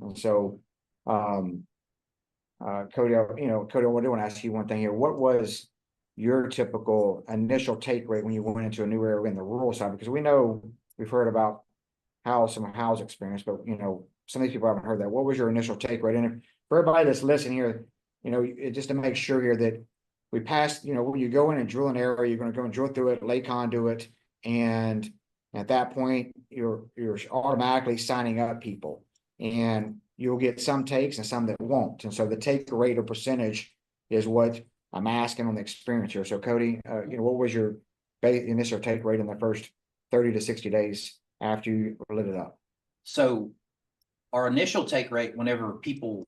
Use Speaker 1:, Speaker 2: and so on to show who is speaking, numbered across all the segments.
Speaker 1: And so, Cody, Cody, I do want to ask you one thing here. What was your typical initial take rate when you went into a new area in the rural side? Because we know we've heard about some house experience, but some of these people haven't heard that. What was your initial take rate? And if, for everybody that's listening here, just to make sure here that we passed, when you go in and drill an area, you're going to go and drill through it, lay conduit, and at that point, you're automatically signing up people, and you'll get some takes and some that won't. And so the take rate or percentage is what I'm asking on the experience here. So Cody, what was your initial take rate in the first 30 to 60 days after you lit it up?
Speaker 2: So our initial take rate, whenever people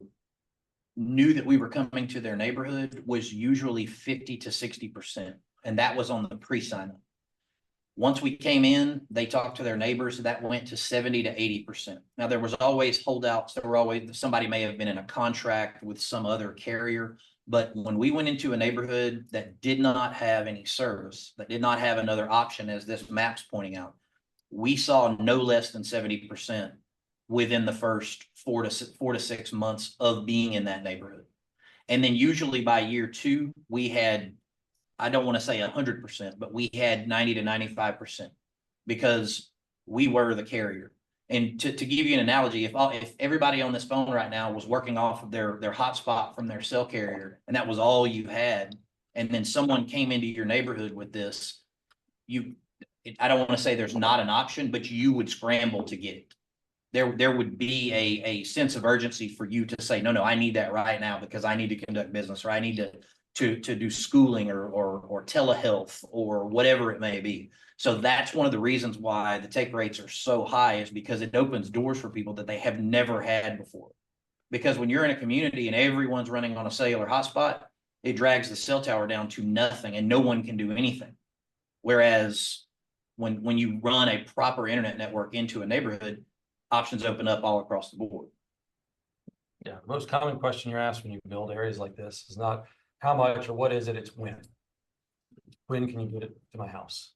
Speaker 2: knew that we were coming to their neighborhood, was usually 50 to 60%. And that was on the pre-sign up. Once we came in, they talked to their neighbors, that went to 70 to 80%. Now there was always holdouts. There were always, somebody may have been in a contract with some other carrier. But when we went into a neighborhood that did not have any service, that did not have another option, as this map's pointing out, we saw no less than 70% within the first 4 to 6 months of being in that neighborhood. And then usually by year 2, we had, I don't want to say 100%, but we had 90 to 95% because we were the carrier. And to give you an analogy, if everybody on this phone right now was working off of their hotspot from their cell carrier, and that was all you had, and then someone came into your neighborhood with this, I don't want to say there's not an option, but you would scramble to get it. There would be a sense of urgency for you to say, no, I need that right now because I need to conduct business, or I need to do schooling or telehealth or whatever it may be. So that's one of the reasons why the take rates are so high, is because it opens doors for people that they have never had before. Because when you're in a community and everyone's running on a cellular hotspot, it drags the cell tower down to nothing and no one can do anything. Whereas when you run a proper internet network into a neighborhood, options open up all across the board.
Speaker 3: Yeah, the most common question you're asked when you build areas like this is not how much or what is it, it's when. When can you get it to my house?